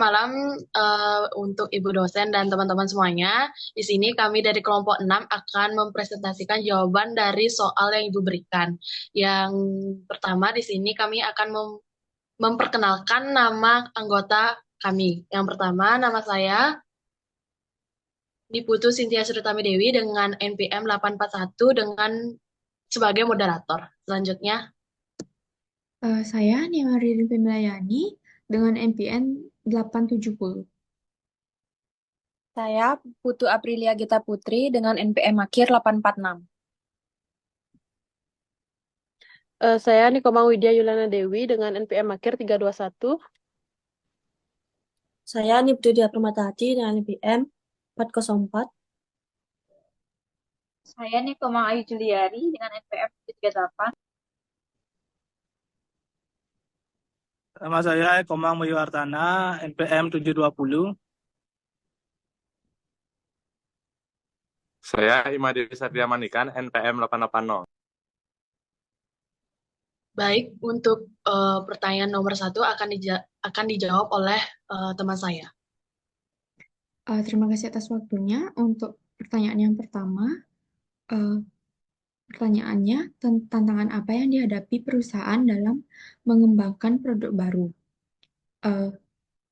malam untuk Ibu dosen dan teman-teman semuanya. Di sini kami dari kelompok 6 akan mempresentasikan jawaban dari soal yang Ibu berikan. Yang pertama di sini kami akan memperkenalkan nama anggota kami. Yang pertama nama saya Diputu Cynthia Surutami Dewi dengan NPM 841 dengan sebagai moderator. Selanjutnya, Saya Nia Ririn Pemilayani dengan NPN 870. Saya Putu Aprilia Gita Putri dengan NPM Akhir 846. Saya Nikoma Widya Yulana Dewi dengan NPM Akhir 321. Saya Nibtu Dia Permatahati dengan NPM 404. Saya Nikoma Ayu Juliari dengan NPM 38. Nama saya Komang Muyuartana, NPM 720. Saya Imadi Satria Manikan, NPM 880. baik untuk pertanyaan nomor 1 akan dijawab oleh teman saya. Terima kasih atas waktunya. Untuk pertanyaan yang pertama, eh, pertanyaannya tantangan apa yang dihadapi perusahaan dalam mengembangkan produk baru? Eh,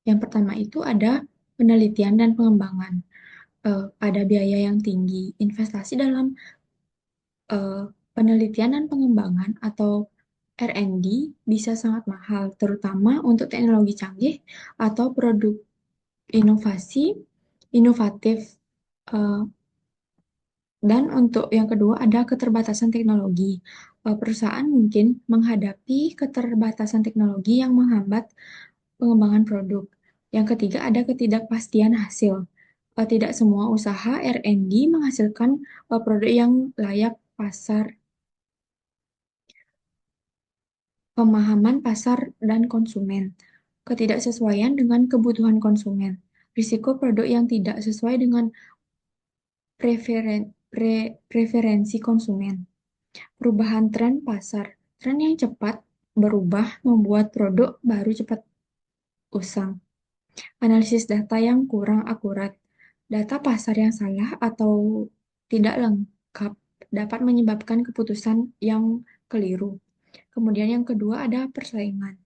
yang pertama itu ada penelitian dan pengembangan. Ada biaya yang tinggi, investasi dalam eh, penelitian dan pengembangan atau R&D bisa sangat mahal, terutama untuk teknologi canggih atau produk inovatif. Eh, dan untuk yang kedua ada keterbatasan teknologi. Perusahaan mungkin menghadapi keterbatasan teknologi yang menghambat pengembangan produk. Yang ketiga ada ketidakpastian hasil. Tidak semua usaha R&D menghasilkan produk yang layak pasar. Pemahaman pasar dan konsumen. Ketidaksesuaian dengan kebutuhan konsumen. Risiko produk yang tidak sesuai dengan preferensi konsumen. Perubahan tren pasar. Tren yang cepat berubah membuat produk baru cepat usang. Analisis data yang kurang akurat. Data pasar yang salah atau tidak lengkap dapat menyebabkan keputusan yang keliru. Kemudian yang kedua ada persaingan.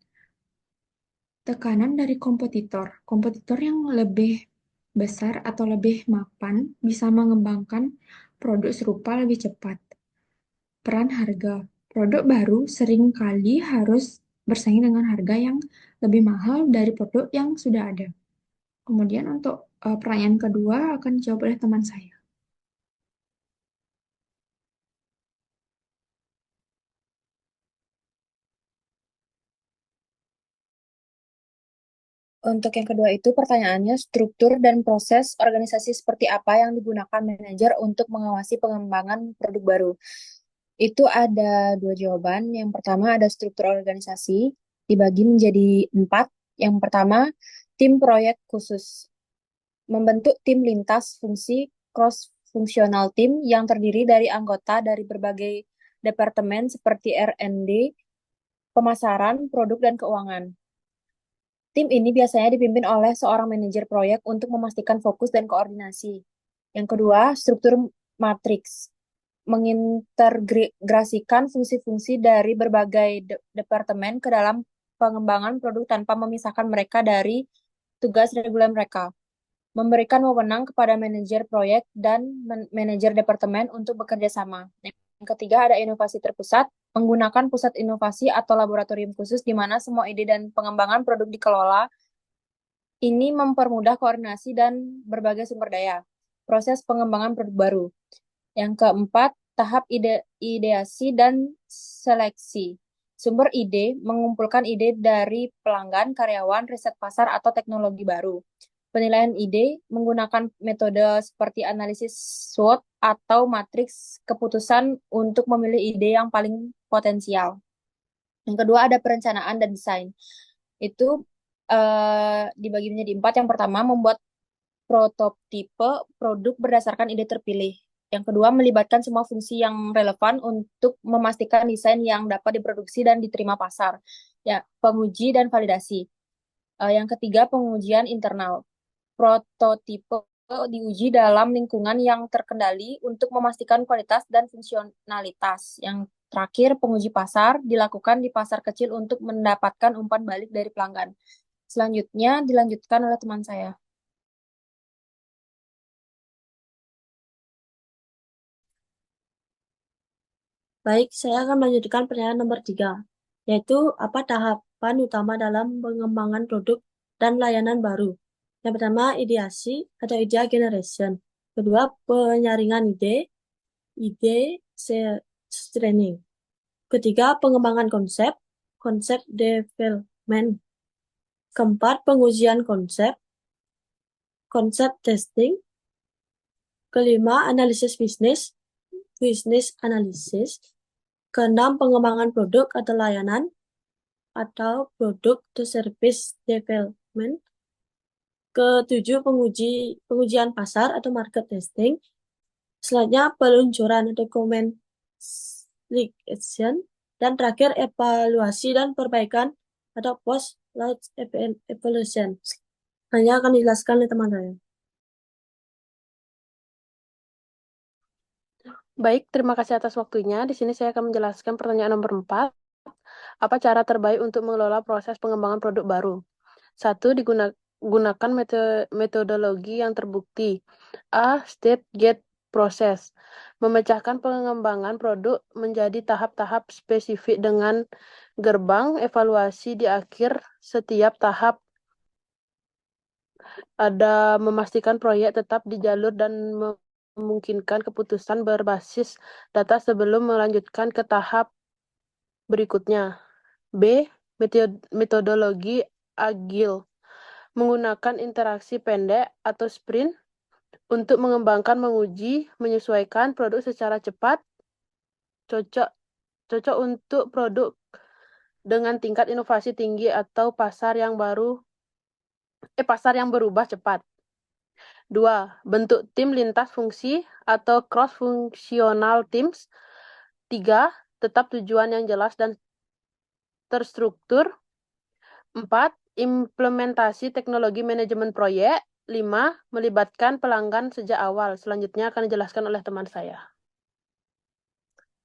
Tekanan dari kompetitor. Kompetitor yang lebih besar atau lebih mapan bisa mengembangkan produk serupa lebih cepat. Peran harga. Produk baru seringkali harus bersaing dengan harga yang lebih mahal dari produk yang sudah ada. Kemudian untuk pertanyaan kedua akan dijawab oleh teman saya. Untuk yang kedua itu pertanyaannya struktur dan proses organisasi seperti apa yang digunakan manajer untuk mengawasi pengembangan produk baru. Itu ada dua jawaban. Yang pertama ada struktur organisasi dibagi menjadi 4. Yang pertama tim proyek khusus. Membentuk tim lintas fungsi cross-functional team yang terdiri dari anggota dari berbagai departemen seperti R&D, pemasaran, produk, dan keuangan. Tim ini biasanya dipimpin oleh seorang manajer proyek untuk memastikan fokus dan koordinasi. Yang kedua, struktur matriks. Mengintegrasikan fungsi-fungsi dari berbagai departemen ke dalam pengembangan produk tanpa memisahkan mereka dari tugas reguler mereka. Memberikan wewenang kepada manajer proyek dan manajer departemen untuk bekerja sama. Yang ketiga, ada inovasi terpusat, menggunakan pusat inovasi atau laboratorium khusus di mana semua ide dan pengembangan produk dikelola. Ini mempermudah koordinasi dan berbagai sumber daya. Proses pengembangan produk baru. Yang keempat, tahap ideasi dan seleksi. Sumber ide, mengumpulkan ide dari pelanggan, karyawan, riset pasar, atau teknologi baru. Penilaian ide menggunakan metode seperti analisis SWOT atau matriks keputusan untuk memilih ide yang paling potensial. Yang kedua ada perencanaan dan desain. Itu dibagi menjadi 4. Yang pertama membuat prototipe produk berdasarkan ide terpilih. Yang kedua melibatkan semua fungsi yang relevan untuk memastikan desain yang dapat diproduksi dan diterima pasar. Ya, penguji dan validasi. Yang ketiga, pengujian internal. Prototipe diuji dalam lingkungan yang terkendali untuk memastikan kualitas dan fungsionalitas. Yang terakhir, penguji pasar dilakukan di pasar kecil untuk mendapatkan umpan balik dari pelanggan. Selanjutnya dilanjutkan oleh teman saya. Baik, saya akan melanjutkan pertanyaan nomor 3, yaitu apa tahapan utama dalam pengembangan produk dan layanan baru. Yang pertama, ideasi atau idea generation. Kedua, penyaringan ide training. Ketiga, pengembangan konsep development. Keempat, pengujian konsep testing. Kelima, analisis business analysis. Keenam, pengembangan produk atau layanan atau produk to service development. Ketujuh, pengujian pasar atau market testing. Selanjutnya, peluncuran atau commercialization. Dan terakhir, evaluasi dan perbaikan atau post-launch evaluation. Hanya akan dijelaskan oleh teman saya. Baik, terima kasih atas waktunya. Di sini saya akan menjelaskan pertanyaan nomor 4. Apa cara terbaik untuk mengelola proses pengembangan produk baru? 1. Gunakan metodologi yang terbukti. A. Step Gate Process. Memecahkan pengembangan produk menjadi tahap-tahap spesifik dengan gerbang evaluasi di akhir setiap tahap. Ada memastikan proyek tetap di jalur dan memungkinkan keputusan berbasis data sebelum melanjutkan ke tahap berikutnya. B. Metodologi agile. Menggunakan interaksi pendek atau sprint untuk mengembangkan, menguji, menyesuaikan produk secara cepat, cocok untuk produk dengan tingkat inovasi tinggi atau pasar yang berubah cepat. 2. Bentuk tim lintas fungsi atau cross-functional teams. 3. Tetap tujuan yang jelas dan terstruktur. 4. Implementasi teknologi manajemen proyek. 5. Melibatkan pelanggan sejak awal. Selanjutnya akan dijelaskan oleh teman saya.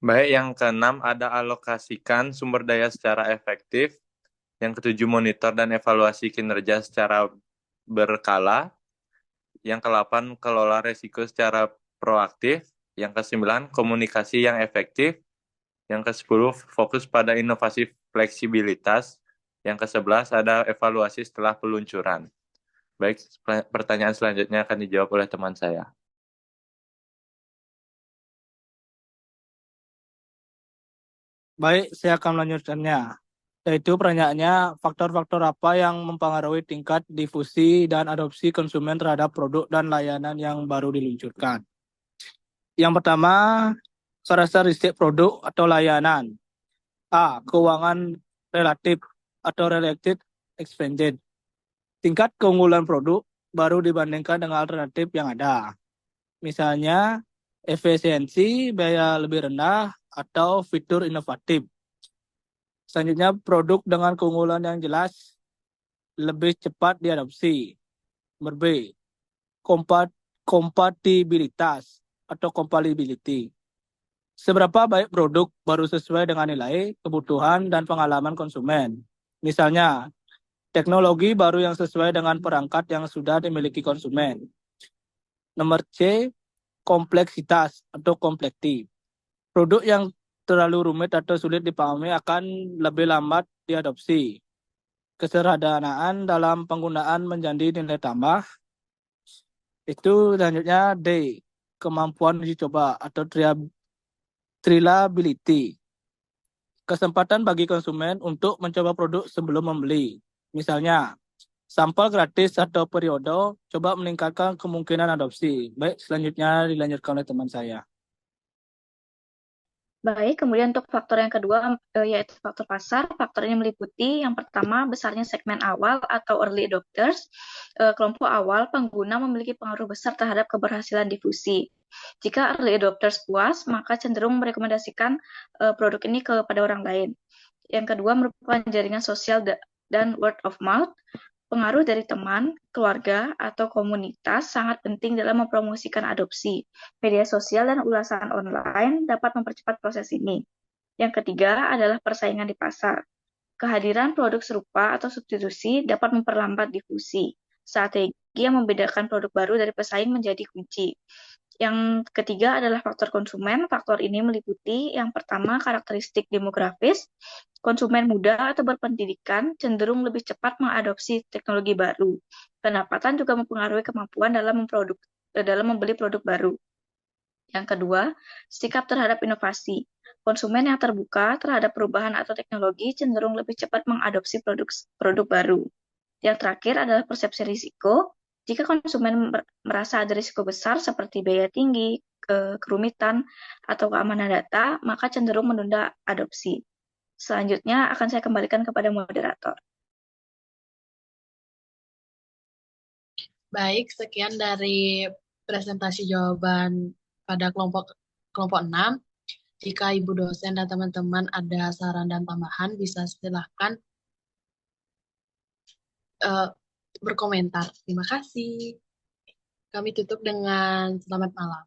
Baik, yang keenam ada alokasikan sumber daya secara efektif. Yang ketujuh, monitor dan evaluasi kinerja secara berkala. Yang ke-8, kelola resiko secara proaktif. Yang ke-9, komunikasi yang efektif. Yang ke-10, fokus pada inovasi fleksibilitas. Yang ke-11, ada evaluasi setelah peluncuran. Baik, pertanyaan selanjutnya akan dijawab oleh teman saya. Baik, saya akan melanjutkannya. Yaitu pertanyaannya, faktor-faktor apa yang mempengaruhi tingkat difusi dan adopsi konsumen terhadap produk dan layanan yang baru diluncurkan. Yang pertama, karakteristik produk atau layanan. A. Keuangan relatif atau related expensive. Tingkat keunggulan produk baru dibandingkan dengan alternatif yang ada. Misalnya, efisiensi, biaya lebih rendah, atau fitur inovatif. Selanjutnya, produk dengan keunggulan yang jelas lebih cepat diadopsi. Nomor B, kompatibilitas atau compatibility. Seberapa baik produk baru sesuai dengan nilai, kebutuhan, dan pengalaman konsumen. Misalnya, teknologi baru yang sesuai dengan perangkat yang sudah dimiliki konsumen. Nomor C, kompleksitas atau complexity. Produk yang terlalu rumit atau sulit dipahami akan lebih lambat diadopsi. Kesederhanaan dalam penggunaan menjadi nilai tambah. Itu selanjutnya D, kemampuan uji coba atau reliability. Kesempatan bagi konsumen untuk mencoba produk sebelum membeli. Misalnya, sampel gratis atau periode coba meningkatkan kemungkinan adopsi. Baik, selanjutnya dilanjutkan oleh teman saya. Baik, kemudian untuk faktor yang kedua yaitu faktor pasar. Faktor ini meliputi yang pertama besarnya segmen awal atau early adopters. Kelompok awal pengguna memiliki pengaruh besar terhadap keberhasilan difusi. Jika early adopters puas, maka cenderung merekomendasikan produk ini kepada orang lain. Yang kedua merupakan jaringan sosial dan word of mouth. Pengaruh dari teman, keluarga, atau komunitas sangat penting dalam mempromosikan adopsi. Media sosial dan ulasan online dapat mempercepat proses ini. Yang ketiga adalah persaingan di pasar. Kehadiran produk serupa atau substitusi dapat memperlambat difusi. Strategi yang membedakan produk baru dari pesaing menjadi kunci. Yang ketiga adalah faktor konsumen. Faktor ini meliputi yang pertama karakteristik demografis. Konsumen muda atau berpendidikan cenderung lebih cepat mengadopsi teknologi baru. Pendapatan juga mempengaruhi kemampuan dalam membeli produk baru. Yang kedua, sikap terhadap inovasi. Konsumen yang terbuka terhadap perubahan atau teknologi cenderung lebih cepat mengadopsi produk baru. Yang terakhir adalah persepsi risiko. Jika konsumen merasa ada risiko besar seperti biaya tinggi, kerumitan, atau keamanan data, maka cenderung menunda adopsi. Selanjutnya akan saya kembalikan kepada moderator. Baik, sekian dari presentasi jawaban pada kelompok 6. Jika Ibu dosen dan teman-teman ada saran dan tambahan, bisa silahkan berkomentar. Terima kasih. Kami tutup dengan selamat malam.